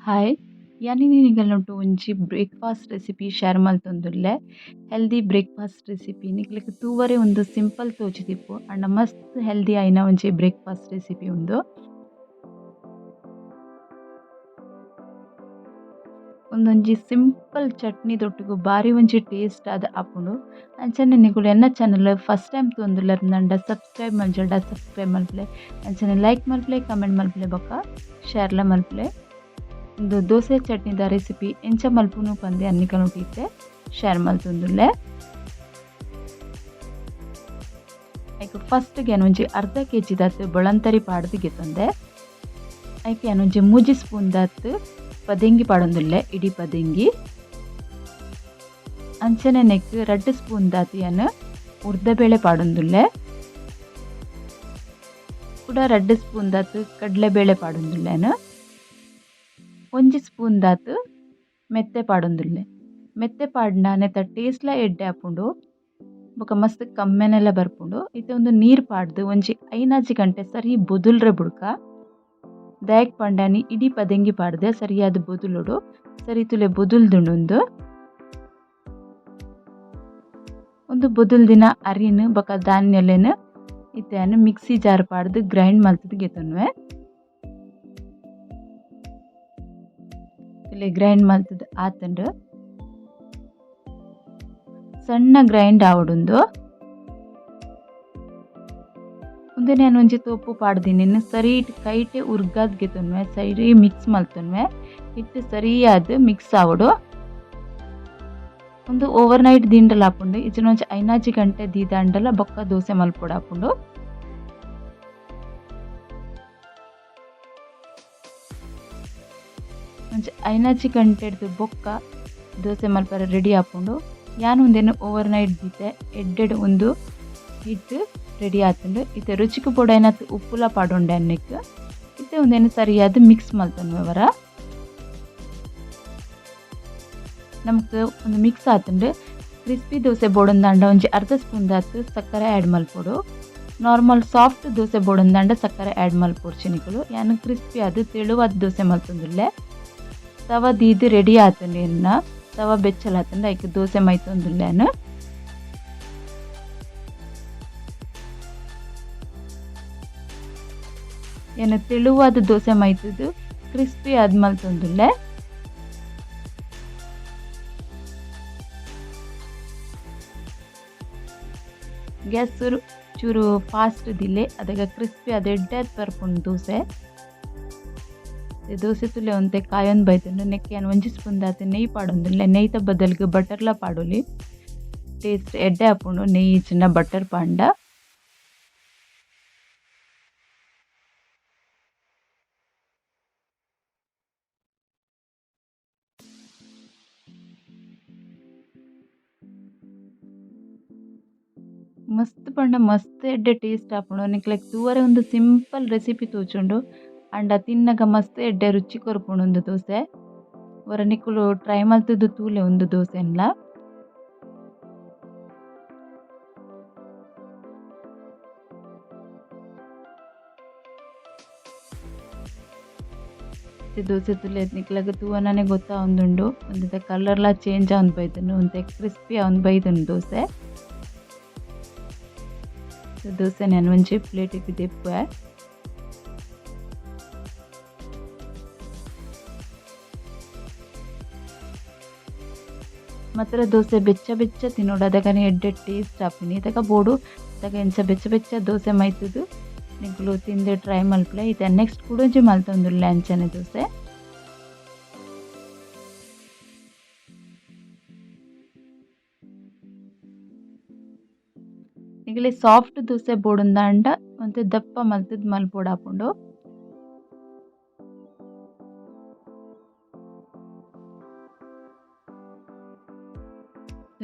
Hi ಯಾನಿನಿ ನಿಗಲ್ನುಟ್ಟು ಒಂಜಿ ಬ್ರೇಕ್‌ಫಾಸ್ಟ್ ರೆಸಿಪಿ ಶೇರ್ ಮಲ್ತೊಂದುಲ್ಲೆ. ಹೆಲ್ದಿ ಬ್ರೇಕ್‌ಫಾಸ್ಟ್ ರೆಸಿಪಿ ನಿಕ್ಲೆಗ್ ತೂವರೆ ಉಂದು ಸಿಂಪಲ್ ತೋಜುದಿಪ್ಪು ಆಂಡ ಮಸ್ತ್ ಹೆಲ್ದಿ ಆಯಿನ ಒಂಜಿ ಬ್ರೇಕ್‌ಫಾಸ್ಟ್ ರೆಸಿಪಿ ಉಂದು. ಉಂದೊಂಜಿ ಸಿಂಪಲ್ ಚಟ್ನಿದೊಟ್ಟುಗು ಬಾರಿ ಒಂಜಿ ಟೇಸ್ಟ್ ಆದ್ ಆಪುಂಡು. ಅಂಚನೆ ನಿಕುಲು ಎನ್ನ ಚಾನಲ್ ಫಸ್ಟ್ ಟೈಮ್ ತೂವೊಂದುಲ್ಲೆರ್ ಸಬ್ಸ್ಕ್ರೈಬ್ ಮಲ್ಜೊಡ ಸಬ್ಸ್ಕ್ರೈಬ್ ಮಲ್ಪಲೆ. ಅಂಚನೆ ಲೈಕ್ ಮಲ್ಪಲೆ, ಕಮೆಂಟ್ ಮಲ್ಪಲೆ ಬೊಕ್ಕ ಶೇರ್ಲ ಮಲ್ಪಲೆ. ಉಂದು ದೋಸೆ ಚಟ್ನಿದ ರೆಸಿಪಿ ಎಂಚ ಮಲ್ಪುನು ಪಂದೆ ಅನ್ನಿಕಲುಟ್ ಇತ್ತೆ ಶೇರ್ ಮಲ್ತೊಂದುಲ್ಲೆ. ಐಕ್ ಫಸ್ಟ್ ಗೆ ಒಂಜಿ ಅರ್ಧ ಕೆಜಿ ದತ್ ಬೊಳಂತರಿ ಪಾಡ್ದ್ ಗೆತ್ತೊಂದೆ. ಐಕ್ ಒಂಜಿ ಮೂಜಿ ಸ್ಪೂನ್ ದತ್ ಪದೆಂಗಿ ಪಾಡೊಂದುಲ್ಲೆ ಇಡಿ ಪದೆಂಗಿ. ಅಂಚನೆ ನೆಕ್ 2 ಸ್ಪೂನ್ ದಾತ್ ಉರ್ದಬೇಳೆ ಪಾಡೊಂದುಲ್ಲೆ. ಕುಡ 2 ಸ್ಪೂನ್ ದಾತ್ ಕಡ್ಲೆಬೇಳೆ ಪಾಡೊಂದುಲ್ಲೆನ್. 1 ಸ್ಪೂನ್ ದಾತ್ ಮೆತ್ತೆ ಪಾಡೊಂದುಲ್ಲೆ. ಮೆತ್ತೆ ಪಾಡ್ನ ನೆತ್ತ ಟೇಸ್ಟ್‌ಲ ಎಡ್ಡೆ ಆಪುಂಡು ಬೊಕ ಮಸ್ತ್ ಕಮ್ಮೆನೆಲ ಬರ್ಪುಂಡು. ಇತ್ತೆ ಒಂದು ನೀರ್ ಪಾಡ್ದ್ ಒಂಜಿ 5 ಗಂಟೆ ಸರಿ ಬೊದುಲ್ರೆ ಬುಡ್ಕ ದಾಯಕ್ ಪಂಡಾನಿ ಇಡಿ ಪದೆಂಗಿ ಪಾಡ್ದೆ ಸರಿಯಾದ್ ಬೊದುಲುಡು. ಸರಿ ತುಲೆ ಬೊದುಲ್ದುಂಡು ಒಂದು ಬೊದುಲ್ದಿನ ಅರಿನ್ ಬೊಕ ಧಾನ್ಯಲೆನ್ ಇತ್ತೆನ್ ಮಿಕ್ಸಿ ಜಾರ್ ಪಾಡ್ದ್ ಗ್ರೈಂಡ್ ಮಲ್ತುದು ಗೆತೊನ್ವೆ. ಇಲೆ ಗ್ರೈಂಡ್ ಮಲ್ತುದು ಆತುಂಡು ಸಣ್ಣ ಗ್ರೈಂಡ್ ಆವೊಡುಂದು. ಉಂದು ನಾನು ಒಂಜಿ ತೋಪು ಪಾಡ್ದಿನಿನ್ ಸರೀಟ್ ಕೈಟೆ ಉರ್ಗಾದ್ ಗೆತೊನ್ವೆ ಸರಿ ಮಿಕ್ಸ್ ಮಲ್ತೊನ್ವೆ. ಇಟ್ಟು ಸರಿಯಾದ್ ಮಿಕ್ಸ್ ಆವೊಡು. ಒಂದು ಓವರ್ ನೈಟ್ ದೀಂಡಲ ಆಪುಂಡು. ಇಜ್ಜಿನ ಒಂಜಿ 5 ಗಂಟೆ ದೀದಾಂಡಲ ಬೊಕ್ಕ ದೋಸೆ ಮಲ್ಪೊಡು ಆಪುಂಡು. ಒಂಜಿ 5 ಗಂಟೆಡ್ದ್ ಬೊಕ್ಕ ದೋಸೆ ಮಲ್ಪರೆ ರೆಡಿ ಆಪುಂಡು. ಯಾನ್ ಉಂದೆನ್ ಓವರ್ ನೈಟ್ ದೀತೆ ಎಡ್ಡೆಡ್ ಉಂದು ಹಿಟ್ ರೆಡಿ ಆತುಂಡು. ಇತ್ತೆ ರುಚಿಗ್ ಪೊಡೈನತ್ ಉಪ್ಪುಲ ಪಾಡೊಂಡೆ ಅನ್ನೆಕ್. ಇತ್ತೆ ಉಂದೆನ್ ಸರಿಯಾದ್ ಮಿಕ್ಸ್ ಮಲ್ತೊನ್ವೆ ವರ. ನಮಕ್ ಒಂದು ಮಿಕ್ಸ್ ಆತುಂಡು. ಕ್ರಿಸ್ಪಿ ದೋಸೆ ಬೋಡೊಂದಾಂಡ ಒಂಜಿ ಅರ್ಧ ಸ್ಪೂನ್ ದಾತ್ ಸಕ್ಕರೆ ಆಡ್ ಮಲ್ಪೊಡು. ನಾರ್ಮಲ್ ಸಾಫ್ಟ್ ದೋಸೆ ಬೋಡೊಂದಾಂಡ ಸಕ್ಕರೆ ಆಡ್ ಮಲ್ಪೊಡು ಚಿನಿಕುಲು. ಯಾನ್ ಕ್ರಿಸ್ಪಿ ಆದ್ ತೆಳುವಾದ್ ದೋಸೆ ಮಲ್ತೊಂದುಲ್ಲೆ. ತವ ದೀದ್ ರೆಡಿ ಆತುಂಡು ಎನ್ನ ತವ ಬೆಚ್ಚಲಾತುಂಡು ಐಕ್ ದೋಸೆ ಮೈತೊಂದುಲ್ಲೆನ್. ಏನ ತೆಳುವಾದ ದೋಸೆ ಮೈತುದು ಕ್ರಿಸ್ಪಿ ಆದ್ ಮಲ್ತೊಂದುಲ್ಲೆ. ಗ್ಯಾಸ್ ಚೂರು ಫಾಸ್ಟ್ ದಿಲೆ ಅದಗ ಕ್ರಿಸ್ಪಿ ಆದ್ ಎಡ್ಡೆ ಬರ್ಪುಂಡು ದೋಸೆ. ದೋಸೆ ತುಲೆ ಒಂತೆ ಕಾಯೊಂದು ಬೈತುಂಡು ನೆಕ್ ಯಾನ್ 1 ಸ್ಪೂನ್ ದಾತ್ ನೆಯ್ಯಿ ಪಾಡೊಂದುಲ್ಲೆ. ನೆಯ್ಯಿದ ಬದಲ್ಗ್ ಬಟರ್ಲ ಪಾಡೊಲಿ ಟೇಸ್ಟ್ ಎಡ್ಡೆ ಆಪುಂಡು ನೆಯ್ಯಿ ಇಜ್ಜಿಂಡ ಬಟರ್ ಪಾಂಡ. ಮಸ್ತ್ ಪಂಡ ಮಸ್ತ್ ಎಡ್ಡೆ ಟೇಸ್ಟ್ ಆಪುಂಡು. ನಿಕ್ಲೆಗ್ ತೂವರೆ ಒಂದು ಸಿಂಪಲ್ ರೆಸಿಪಿ ತೋಜುಂಡು ಆಂಡ ತಿನ್ನಗ ಮಸ್ತ್ ಎಡ್ಡೆ ರುಚಿ ಕೊರ್ಪುಂಡು ಉಂದು ದೋಸೆ. ಒರ ನಿಕುಲು ಟ್ರೈ ಮಲ್ತುದು ತೂಲೆ ಉಂದು ದೋಸೆನ್ಲ. ದೋಸೆ ತುಲೆ ನಿಕ್ಲೆಗ್ ತೂವನನೆ ಗೊತ್ತಾವೊಂದುಂಡು ಒಂದೆತ ಕಲರ್ಲ ಚೇಂಜ್ ಆವೊಂದು ಬೈತುಂಡು ಒಂತೆ ಕ್ರಿಸ್ಪಿ ಆವೊಂದು ಬೈತುಂಡು ದೋಸೆ. ದೋಸೆ ನಾನು ಒಂಜಿ ಪ್ಲೇಟಿಗ್ ದೆಪ್ಪೆ. ಮಾತ್ರ ದೋಸೆ ಬೆಚ್ಚ ಬೆಚ್ಚ ತಿನ್ನೋಡು ಅದಗನೆ ಎಡ್ಡೆ ಟೇಸ್ಟ್ ಆಪಿನಿ. ಇತಗ ಬೋಡು ಇತಗ ಎಂಚ ಬೆಚ್ಚ ಬೆಚ್ಚ ದೋಸೆ ಮೈತುದು ನಿಕುಲು ತಿಂದೆ ಟ್ರೈ ಮಲ್ಪಲೆ. ಇತ್ತೆ ನೆಕ್ಸ್ಟ್ ಕುಡೊಂಜಿ ಮಲ್ತೊಂದುಲ್ಲೆ ಅಂಚನೆ ದೋಸೆ. ನಿಗಲೆ ಸಾಫ್ಟ್ ದೋಸೆ ಬೋಡೊಂದಾಂಡ ಒಂತೆ ದಪ್ಪ ಮಲ್ತುದು ಮಲ್ಪೊಡು ಆಪುಂಡು.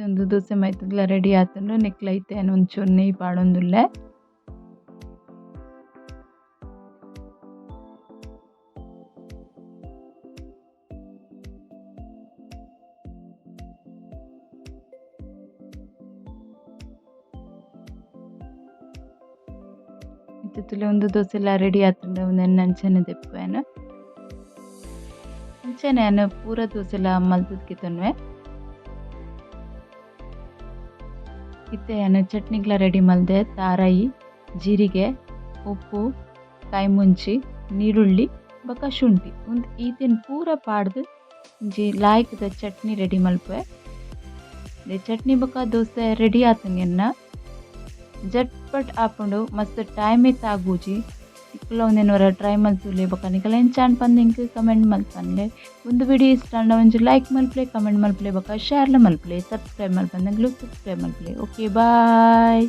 ಒಂದು ದೋಸೆ ಮೈತುಗ್ಲ ರೆಡಿ ಆತುಂಡು ನಿಕ್ಲ ಐತೆ ಒಂಚೂರು ನೆಯ್ಯಿ ಪಾಡೊಂದುಲ್ಲೆ. ಇತ್ತೆ ತುಲೆ ಉಂದು ದೋಸೆಲ ರೆಡಿ ಆತುಂಡು ಉಂದೆನ್ ಅಂಚನೆ ದೆಪ್ಪುವೆನ್. ಅಂಚೆನೆ ಪೂರ ದೋಸೆಲ ಮಲ್ತುದ್ಕಿತನ್ವೆ ಇತ್ತೆ ಚಟ್ನಿಗ್ಲ ರೆಡಿ ಮಲ್ದೆ ತಾರಾಯಿ ಜೀರಿಗೆ ಉಪ್ಪು ಕೈಮುಂಚಿ ನೀರುಳ್ಳಿ ಬೊಕ ಶುಂಠಿ ಉಂದು ಈತೆನ್ ಪೂರ ಪಾಡ್ದು ಒಂಜಿ ಲಾಯ್ಕದ ಚಟ್ನಿ ರೆಡಿ ಮಲ್ಪುವೆ ಚಟ್ನಿ ಬೊಕ ದೋಸೆ ರೆಡಿ ಆತಂಗೆನ್ನ ಜಟ್ಪಟ್ ಆಪುಂಡು ಮಸ್ತ್ ಟೈಮ್ ಆಗೂಜಿ ಇಕ್ಕುಲ ಒಂದೆನವರ ಟ್ರೈ ಮಲ್ತುಲೆ ಬೊಕ ನಿಕಲ ಎಂಚಾಂಡ್ ಪಂದ್ ಕಮೆಂಟ್ ಮಲ್ಪನ್ಲೆ ಒಂದು ವಿಡಿಯೋ ಇಷ್ಟ ಅಂಡ ಒಂಜಿ ಲೈಕ್ ಮಲ್ಪ್ಲೆ ಕಮೆಂಟ್ ಮಲ್ಪ್ಲೆ ಬೊಕ ಶೇರ್ಲ ಮಲ್ಪ್ಲೆ ಸಬ್ಸ್ಕ್ರೈಬ್ ಮಲ್ಪಂದಂಗ್ಲು ಸಬ್ಸ್ಕ್ರೈಬ್ ಮಲ್ಪ್ಲೆ ಓಕೆ ಬಾಯ್.